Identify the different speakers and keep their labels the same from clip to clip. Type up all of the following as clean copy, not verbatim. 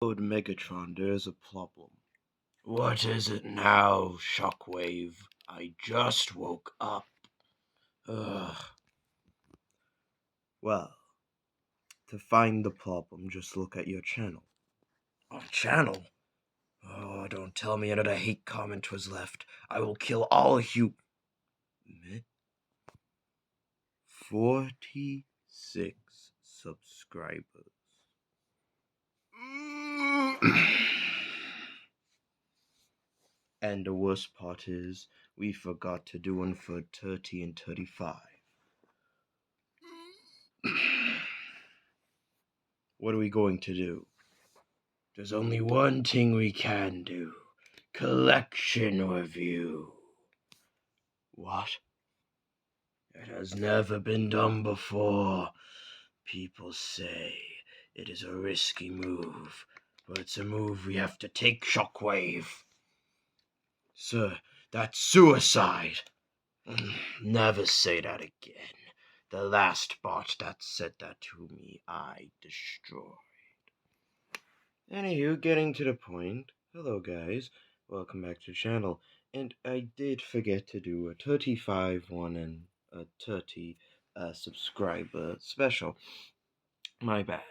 Speaker 1: Lord Megatron, there's a problem. What is it now, Shockwave? I just woke up. Ugh. Well, to find the problem, just look at your channel. Our channel? Oh, don't tell me another hate comment was left. I will kill all you. 46 subscribers. And the worst part is, we forgot to do one for 30 and 35. What are we going to do? There's only one thing we can do. Collection review. What? It has never been done before. People say it is a risky move, but it's a move we have to take, Shockwave. Sir, that's suicide. Never say that again. The last bot that said that to me, I destroyed. Anywho, getting to the point. Hello guys, welcome back to the channel. And I did forget to do a 35 one and a 30 subscriber special. My bad.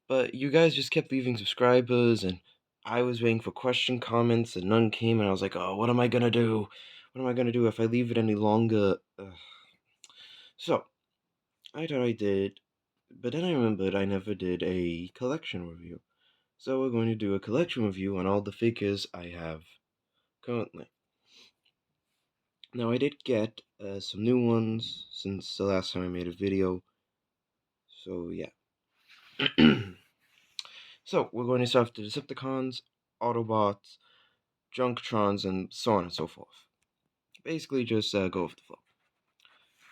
Speaker 1: But you guys just kept leaving subscribers, and I was waiting for question comments, and none came, and I was like, oh, what am I gonna do? What am I gonna do if I leave it any longer? So, I thought I did, but then I remembered I never did a collection review. So we're going to do a collection review on all the figures I have currently. Now, I did get some new ones since the last time I made a video, so yeah. So, we're going to start with the Decepticons, Autobots, Junkrons, and so on and so forth. Basically, just go with the flow.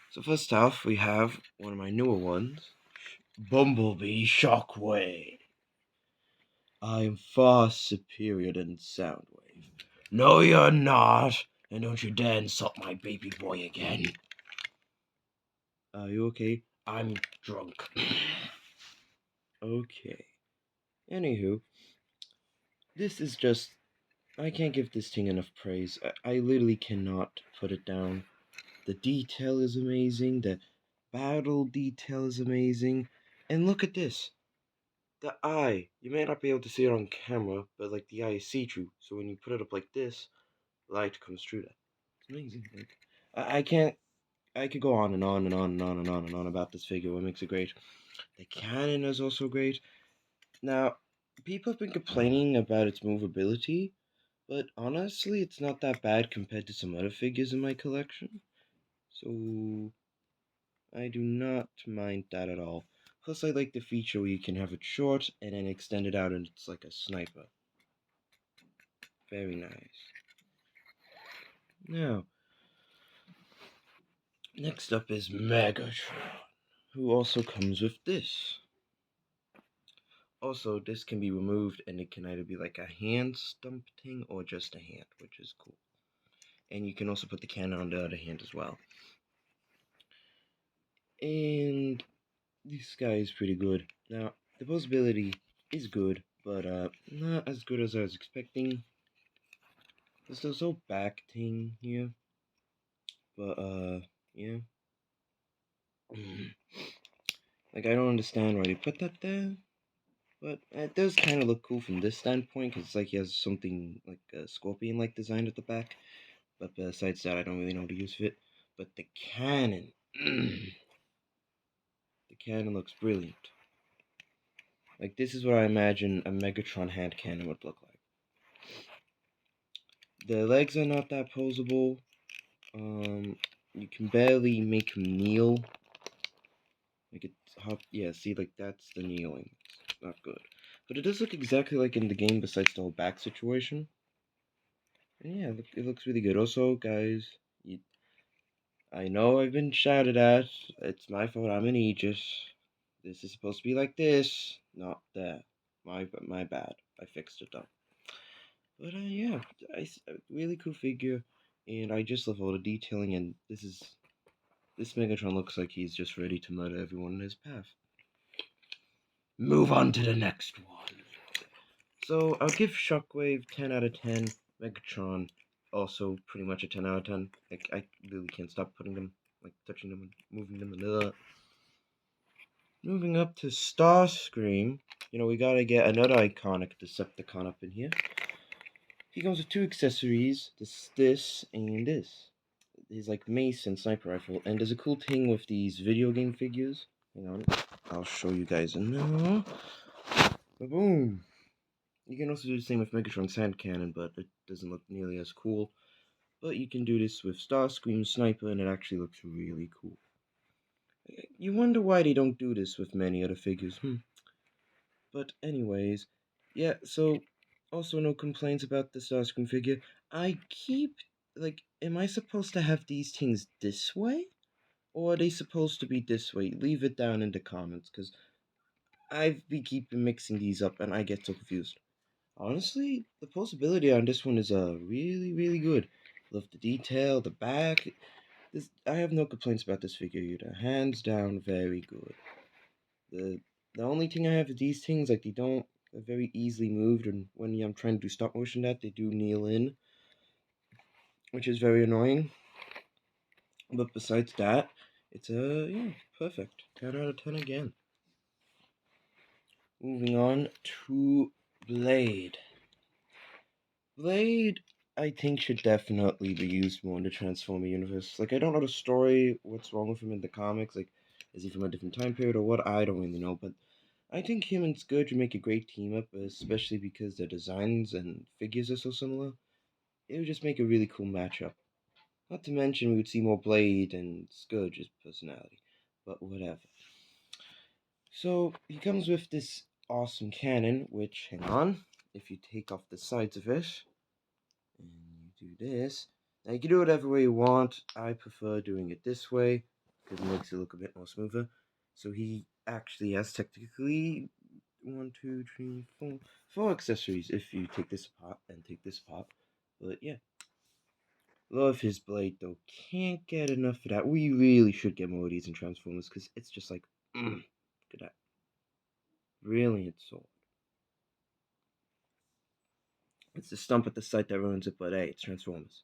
Speaker 1: So first off, we have one of my newer ones, Bumblebee Shockwave. I am far superior than Soundwave. No, you're not, and don't you dare insult my baby boy again. Are you okay? I'm drunk. Okay. Anywho, this is just... I can't give this thing enough praise. I literally cannot put it down. The detail is amazing. The battle detail is amazing. And look at this. The eye. You may not be able to see it on camera, but like the eye is see-through. So when you put it up like this, light comes through that. It's amazing. Like, I can't... I could go on and on and on and on and on and on about this figure. What makes it great. The cannon is also great. Now, people have been complaining about its movability, but honestly, it's not that bad compared to some other figures in my collection. So, I do not mind that at all. Plus, I like the feature where you can have it short and then extend it out and it's like a sniper. Very nice. Now, next up is Megatron, who also comes with this. Also, this can be removed and it can either be like a hand stump thing or just a hand, which is cool. And you can also put the cannon on the other hand as well. And this guy is pretty good. Now, the posability is good, but not as good as I was expecting. There's this whole back thing here. But yeah. Like, I don't understand why they put that there. But it does kind of look cool from this standpoint, because it's like he has something like a scorpion-like design at the back. But besides that, I don't really know the use of it. But the cannon, the cannon looks brilliant. Like, this is what I imagine a Megatron hand cannon would look like. The legs are not that posable. You can barely make him kneel. Like, it's hot. Yeah, see, like, that's the kneeling. It's not good. But it does look exactly like in the game, besides the whole back situation. And yeah, it looks really good. Also, guys, I know I've been shouted at. It's my fault. I'm an Aegis. This is supposed to be like this, not that. My bad. I fixed it though. But yeah, a really cool figure, and I just love all the detailing. And this Megatron looks like he's just ready to murder everyone in his path. Move on to the next one. So I'll give Shockwave 10 out of 10. Megatron also pretty much a 10 out of 10. Like I really can't stop putting them, like touching them and moving them. And moving up to Starscream, we gotta get another iconic Decepticon up in here. He comes with two accessories, this, and this. His like mace and sniper rifle. And there's a cool thing with these video game figures. Hang on, I'll show you guys now. Boom! You can also do the same with Megatron's hand cannon, but it doesn't look nearly as cool. But you can do this with Starscream Sniper, and it actually looks really cool. You wonder why they don't do this with many other figures, But anyways, yeah, so also no complaints about the Starscream figure. I keep, am I supposed to have these things this way? Or are they supposed to be this way? Leave it down in the comments, because I've been keeping mixing these up, and I get so confused. Honestly, the possibility on this one is really, really good. Love the detail, the back. I have no complaints about this figure either. Hands down, very good. The the only thing I have with these things, like they're very easily moved, and when I'm trying to do stop motion, they do kneel in, which is very annoying. But besides that, it's perfect. 10 out of 10 again. Moving on to Blade. Blade, I think, should definitely be used more in the Transformer universe. Like, I don't know the story, what's wrong with him in the comics. Like, is he from a different time period or what? I don't really know. But I think him and Scourge would make a great team up, especially because their designs and figures are so similar. It would just make a really cool matchup. Not to mention, we would see more Blade and Scourge's personality. But whatever. So, he comes with this awesome cannon, which, hang on, if you take off the sides of it, and you do this. Now you can do it whatever way you want. I prefer doing it this way because it makes it look a bit more smoother. So he actually has technically one, two, three, four accessories if you take this apart and take this apart. But yeah. Love his blade though. Can't get enough of that. We really should get more of these in Transformers because it's just like, look at that. Brilliant sword. It's the stump at the site that ruins it, but hey, it's Transformers.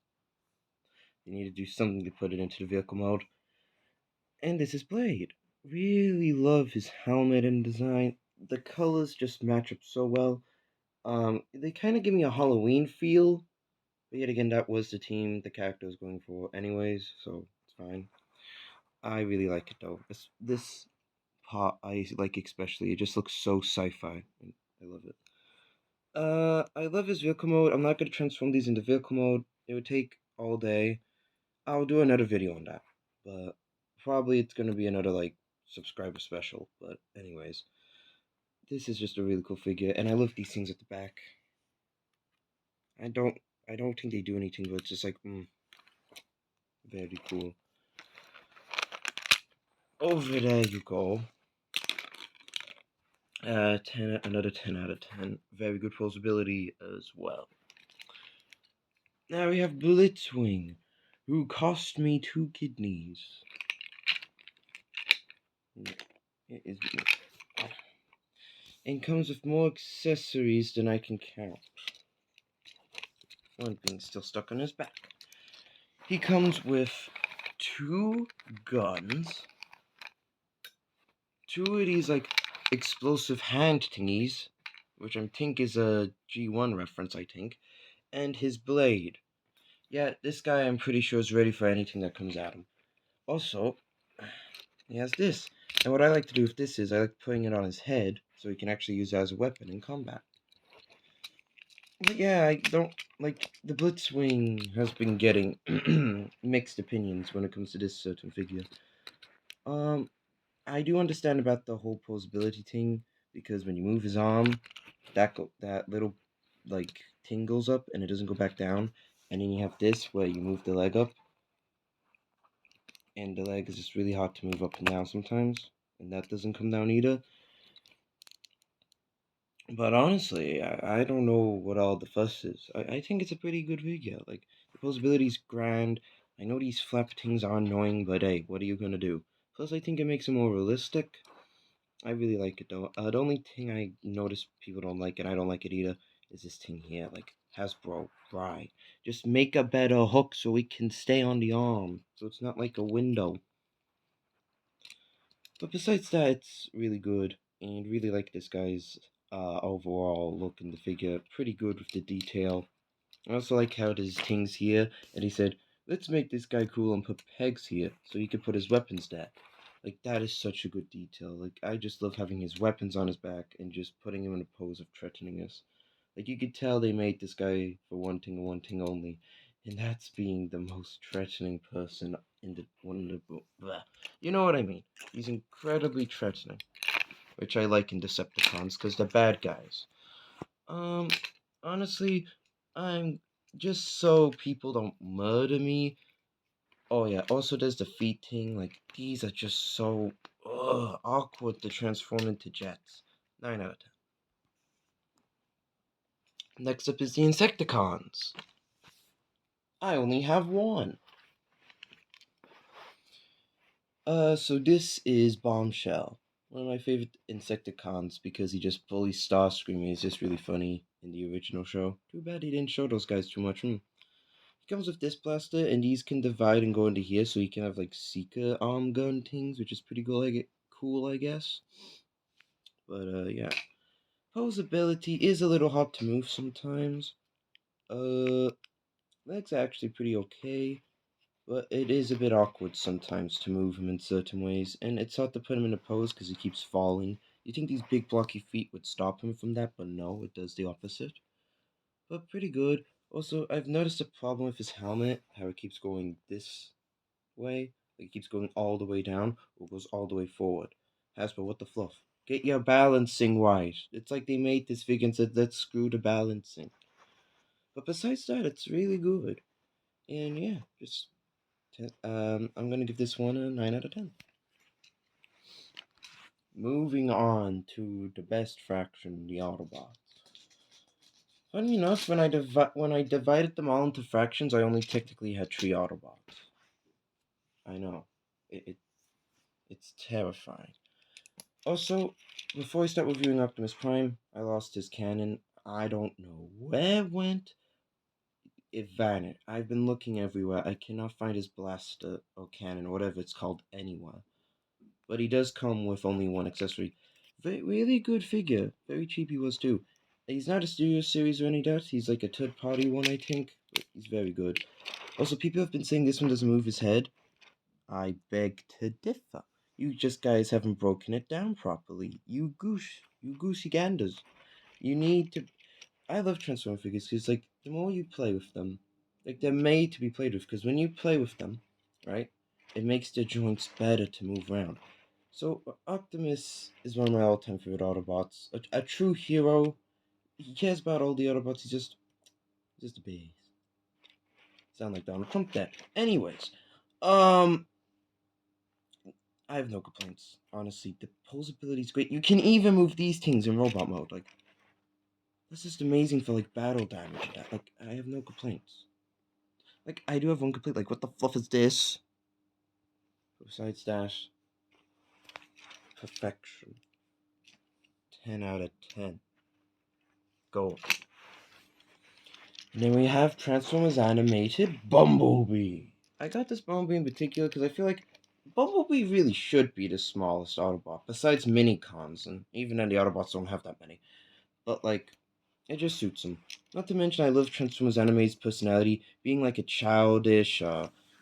Speaker 1: You need to do something to put it into the vehicle mode. And this is Blade. Really love his helmet and design. The colors just match up so well. They kind of give me a Halloween feel, but yet again, that was the team the character was going for, anyways, so it's fine. I really like it though. This part I like especially. It just looks so sci-fi. I love it. I love his vehicle mode. I'm not gonna transform these into vehicle mode. It would take all day. I'll do another video on that, but probably it's gonna be another subscriber special. But anyways, this is just a really cool figure, and I love these things at the back. I don't I don't think they do anything, but it's just like very cool. Over there you go. 10, another 10 out of 10. Very good posability as well. Now we have Blitzwing, who cost me 2 kidneys. It is, and comes with more accessories than I can count. One thing still stuck on his back. He comes with 2 guns, 2 of these explosive hand thingies, which I think is a G1 reference, I think, and his blade. Yeah, this guy I'm pretty sure is ready for anything that comes at him. Also, he has this. And what I like to do with this is I like putting it on his head so he can actually use it as a weapon in combat. But yeah, I don't like the Blitzwing has been getting mixed opinions when it comes to this certain figure. I do understand about the whole posability thing because when you move his arm, that little thing goes up and it doesn't go back down, and then you have this where you move the leg up, and the leg is just really hard to move up and down sometimes, and that doesn't come down either. But honestly, I don't know what all the fuss is. I think it's a pretty good figure. Like, the posability's grand. I know these flap things are annoying, but hey, what are you gonna do? Plus, I think it makes it more realistic. I really like it though. The only thing I notice people don't like, and I don't like it either, is this thing here. Like, Hasbro, right? Just make a better hook so it can stay on the arm, so it's not like a window. But besides that, it's really good, and really like this guy's overall look in the figure. Pretty good with the detail. I also like how there's things here, and he said, let's make this guy cool and put pegs here so he could put his weapons there. Like, that is such a good detail. Like, I just love having his weapons on his back and just putting him in a pose of threatening us. Like, you could tell they made this guy for one thing and one thing only, and that's being the most threatening person in the one of the book. You know what I mean? He's incredibly threatening, which I like in Decepticons because they're bad guys. Um, Honestly, I'm just so people don't murder me. Oh yeah, also there's the feet thing. Like these are just so awkward to transform into jets. 9 out of 10. Next up is the Insecticons. I only have one. So this is Bombshell. One of my favorite Insecticons because he just bullies Starscream. He's just really funny in the original show. Too bad he didn't show those guys too much. He comes with this blaster, and these can divide and go into here, so you can have like Seeker arm gun things, which is pretty cool. I guess. But yeah, Poe's ability is a little hard to move sometimes. Uh, that's actually pretty okay, but it is a bit awkward sometimes to move him in certain ways, and it's hard to put him in a pose because he keeps falling. You think these big blocky feet would stop him from that, but no, it does the opposite. But pretty good. Also, I've noticed a problem with his helmet, how it keeps going this way. Like it keeps going all the way down or goes all the way forward. Hasbro, what the fluff? Get your balancing right. It's like they made this figure and said, let's screw the balancing. But besides that, it's really good. And yeah, just I'm gonna give this one a 9 out of 10. Moving on to the best fraction, the Autobots. Funny enough, when I divided them all into fractions, I only technically had 3 Autobots. I know, it it's terrifying. Also, before I start reviewing Optimus Prime, I lost his cannon. I don't know where it went. It vanished. I've been looking everywhere. I cannot find his blaster or cannon or whatever it's called anywhere. But he does come with only one accessory. Really good figure. Very cheap he was too. He's not a studio series or any doubt. He's like a third party one, I think. But he's very good. Also, people have been saying this one doesn't move his head. I beg to differ. You just guys haven't broken it down properly. You goosey ganders. You need to. I love Transformer figures because, like, the more you play with them, like, they're made to be played with. Because when you play with them, right, it makes the joints better to move around. So, Optimus is one of my all-time favorite Autobots. A true hero. He cares about all the Autobots. Just a base. Sound like Donald Trump there. Anyways, um, I have no complaints. Honestly, the posability is great. You can even move these things in robot mode. Like, that's just amazing for like battle damage and that. Like, I have no complaints. Like, I do have one complaint. Like, what the fluff is this? Besides that, perfection. 10 out of 10. Gold. And then we have Transformers Animated Bumblebee. I got this Bumblebee in particular because I feel like Bumblebee really should be the smallest Autobot, besides Minicons, and even then the Autobots don't have that many. But like, it just suits him. Not to mention, I love Transformers Anime's personality, being like a childish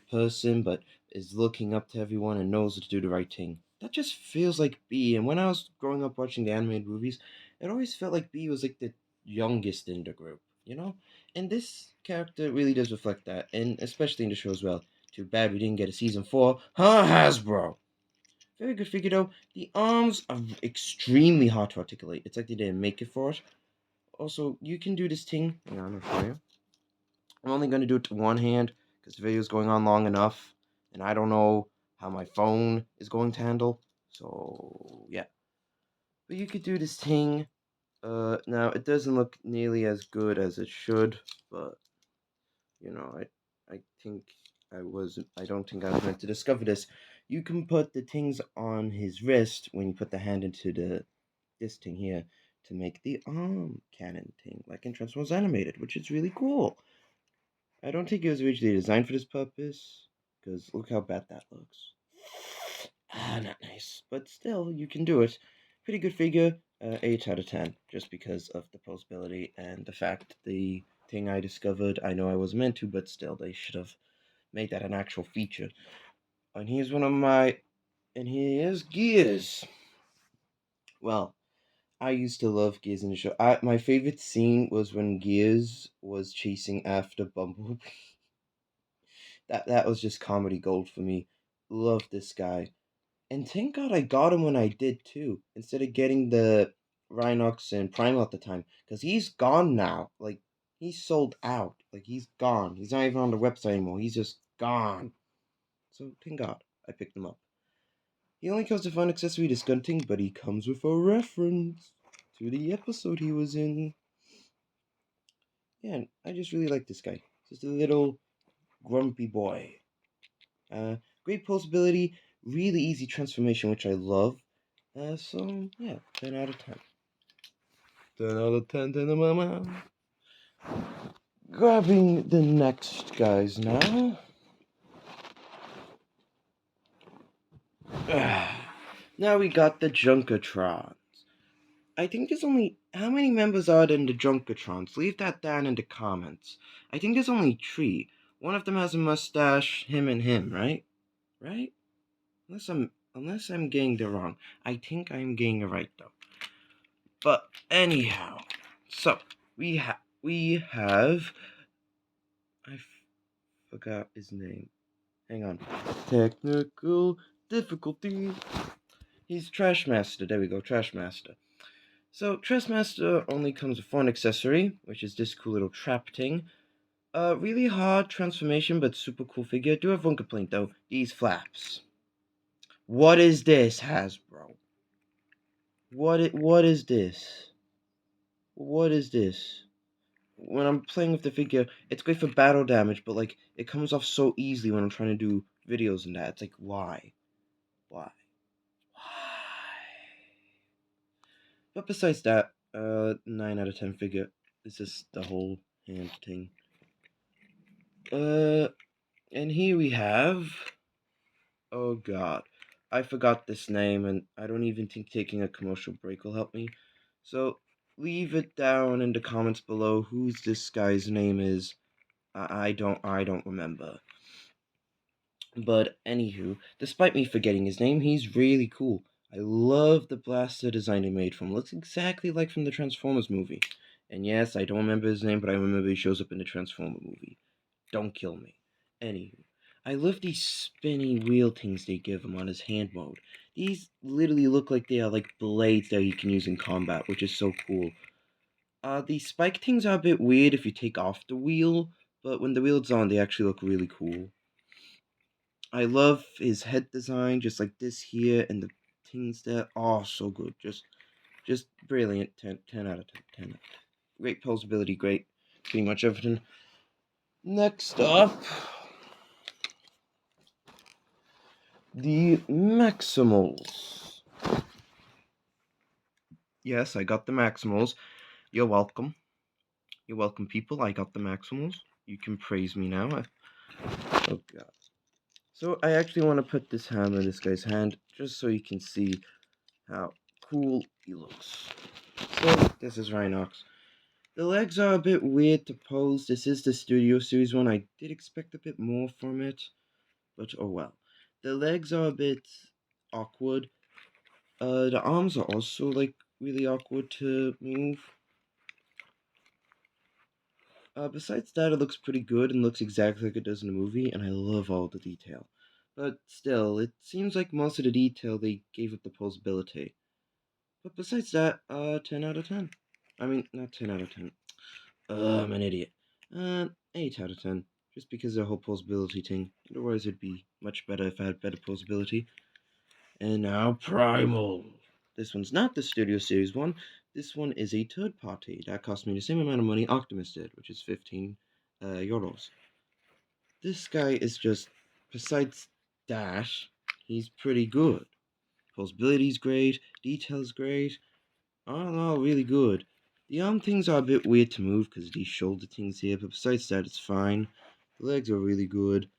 Speaker 1: person, but is looking up to everyone and knows to do the right thing. That just feels like B. And when I was growing up watching the animated movies, it always felt like B was like the youngest in the group, you know? And this character really does reflect that, and especially in the show as well. Too bad we didn't get a season 4. Huh, Hasbro? Very good figure though. The arms are extremely hard to articulate. It's like they didn't make it for it. Also, you can do this thing. Hang on, I'll show you. I'm only going to do it to one hand because the video is going on long enough, and I don't know how my phone is going to handle. So yeah, but you could do this thing. Now it doesn't look nearly as good as it should, but you know, I think I don't think I was meant to discover this. You can put the things on his wrist when you put the hand into this thing here to make the arm cannon thing, like in Transformers Animated, which is really cool. I don't think it was originally designed for this purpose, because look how bad that looks. Not nice. But still, you can do it. Pretty good figure, 8 out of 10, just because of the posability and the fact the thing I discovered, I know I was meant to, but still, they should have made that an actual feature. And here's one of my, and here's Gears. Well, I used to love Gears in the show. My favorite scene was when Gears was chasing after Bumblebee. That was just comedy gold for me. Love this guy. And thank God I got him when I did too, instead of getting the Rhinox and Primal at the time, because he's gone now. Like, he's sold out. Like, he's gone. He's not even on the website anymore. He's just gone. So thank God I picked him up. He only comes with one accessory discounting, but he comes with a reference to the episode he was in. Yeah, and I just really like this guy. Just a little grumpy boy. Great pulsability, really easy transformation, which I love. So yeah, 10 out of 10. 10 out of 10 to the mama. Grabbing the next guys now. Now we got the Junkatrons. I think there's only... How many members are there in the Junkatrons? Leave that down in the comments. I think there's only 3. One of them has a mustache, him and him, right? Right? Unless I'm getting it wrong. I think I'm getting it right though. But anyhow, so we have I forgot his name. Hang on. Technical difficulty. He's Trash Master. There we go, Trash Master. So Trash Master only comes with one accessory, which is this cool little trap thing. Really hard transformation, but super cool figure. Do have one complaint though. These flaps. What is this, Hasbro? What is this? What is this? When I'm playing with the figure, it's great for battle damage, but like it comes off so easily when I'm trying to do videos and that. It's like, why? Why? But besides that, 9 out of 10 figure. This is the whole hand thing. And here we have... Oh god. I forgot this name, and I don't even think taking a commercial break will help me. So, leave it down in the comments below whose this guy's name is. I don't remember. But anywho, despite me forgetting his name, he's really cool. I love the blaster design he made from. Looks exactly like from the Transformers movie. And yes, I don't remember his name, but I remember he shows up in the Transformer movie. Don't kill me. Anywho, I love these spinny wheel things they give him on his hand mode. These literally look like they are like blades that you can use in combat, which is so cool. These spike things are a bit weird if you take off the wheel, but when the wheel's on, they actually look really cool. I love his head design, just like this here, and the things there. Oh, so good. Just brilliant. 10 out of 10. 10 out of 10. Great posability, great. Pretty much everything. Next up, the Maximals. Yes, I got the Maximals. You're welcome. You're welcome, people. I got the Maximals. You can praise me now. Oh, God. So, I actually want to put this hammer in this guy's hand, just so you can see how cool he looks. So, this is Rhinox. The legs are a bit weird to pose. This is the Studio Series one. I did expect a bit more from it, but oh well. The legs are a bit awkward. The arms are also like really awkward to move. Besides that, it looks pretty good and looks exactly like it does in the movie, and I love all the detail. But still, it seems like most of the detail they gave up the posability. But besides that, 10 out of 10. I mean, not 10 out of 10. I'm an idiot. 8 out of 10. Just because of the whole posability thing. Otherwise, it'd be much better if I had better posability. And now, Primal. This one's not the Studio Series one. This one is a third party. That cost me the same amount of money Optimus did, which is 15 euros. This guy is just, besides Dash, he's pretty good. Pulsability's great, detail's great. All in all, really good. The arm things are a bit weird to move because these shoulder things here, but besides that, it's fine. The legs are really good.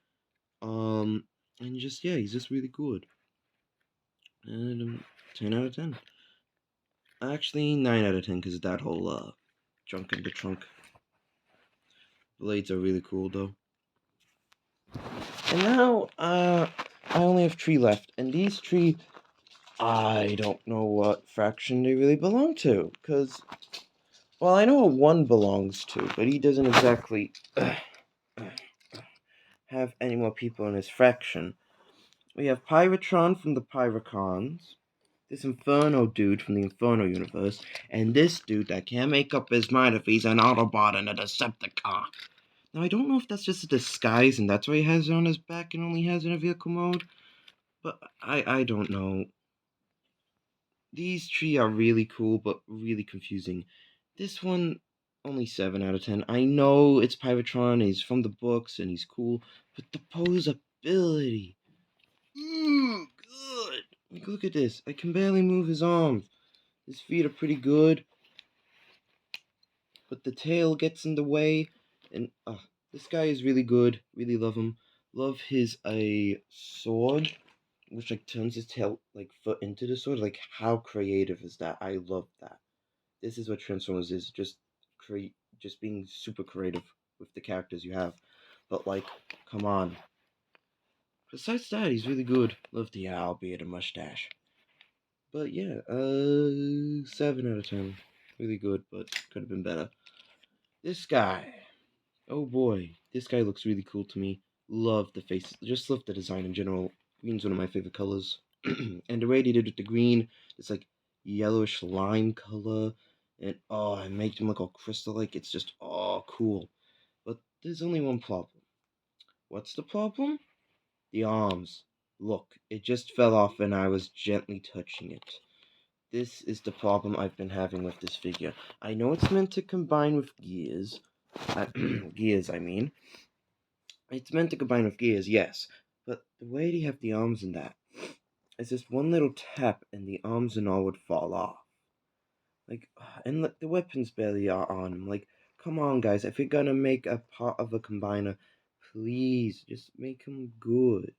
Speaker 1: And just, yeah, he's just really good. And 10 out of 10. Actually, 9 out of 10 because of that whole, junk in the trunk. Blades are really cool, though. And now, I only have 3 left. And these 3, I don't know what fraction they really belong to. Because, well, I know what 1 belongs to, but he doesn't exactly have any more people in his fraction. We have Pyratron from the Pyracons, this Inferno dude from the Inferno universe, and this dude that can't make up his mind if he's an Autobot and a Decepticon. Now, I don't know if that's just a disguise and that's why he has it on his back and only has it in vehicle mode, but I don't know. These 3 are really cool, but really confusing. This one, only 7 out of 10. I know it's Pyratron, he's from the books, and he's cool, but the posability. Good. Like, look at this. I can barely move his arms. His feet are pretty good, but the tail gets in the way. And this guy is really good. Really love him. Love his sword, which like turns his tail like foot into the sword. Like, how creative is that? I love that. This is what Transformers is. Just being super creative with the characters you have. But like, come on. Besides that, he's really good. Love the owl beard and mustache. But yeah, 7 out of 10. Really good, but could have been better. This guy. Oh boy, this guy looks really cool to me. Love the face. Just love the design in general. Green's one of my favorite colors. And the way they did with the green, it's like yellowish lime color. And it makes him look all crystal-like. It's just, cool. But there's only one problem. What's the problem? The arms. Look, it just fell off and I was gently touching it. This is the problem I've been having with this figure. I know it's meant to combine with gears. Gears, I mean. It's meant to combine with gears, yes. But the way they have the arms in that is just one little tap and the arms and all would fall off. Like, and look, the weapons barely are on him. Like, come on, guys. If you're gonna make a part of a combiner, please just make him good.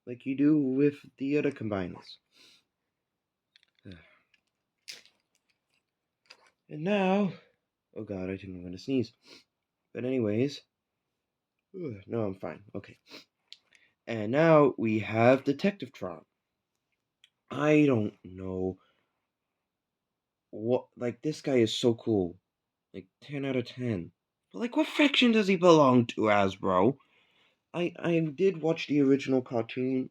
Speaker 1: Like you do with the other combiners. And now, oh god, I think I'm gonna sneeze. But anyways, no, I'm fine. Okay. And now we have Detective Tron. I don't know what, like, this guy is so cool. Like, 10 out of 10. But, like, what faction does he belong to, Hasbro? I did watch the original cartoon,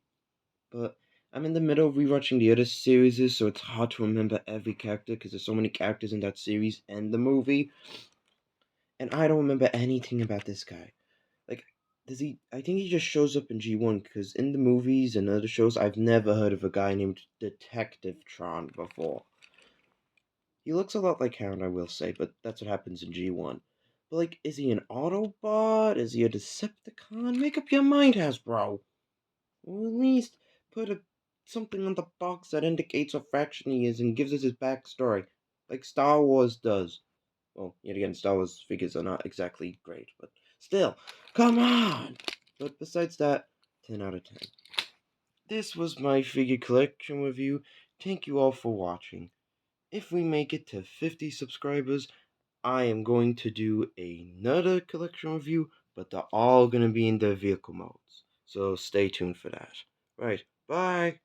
Speaker 1: but I'm in the middle of rewatching the other series, so it's hard to remember every character because there's so many characters in that series and the movie. And I don't remember anything about this guy. Like, does he? I think he just shows up in G1 because in the movies and other shows, I've never heard of a guy named Detective Tron before. He looks a lot like Hound, I will say, but that's what happens in G1. But, like, is he an Autobot? Is he a Decepticon? Make up your mind, Hasbro. Or at least put something on the box that indicates what faction he is and gives us his backstory, like Star Wars does. Well, yet again, Star Wars figures are not exactly great, but still, come on! But besides that, 10 out of 10. This was my figure collection review. Thank you all for watching. If we make it to 50 subscribers, I am going to do another collection review, but they're all going to be in their vehicle modes. So stay tuned for that. Right, bye!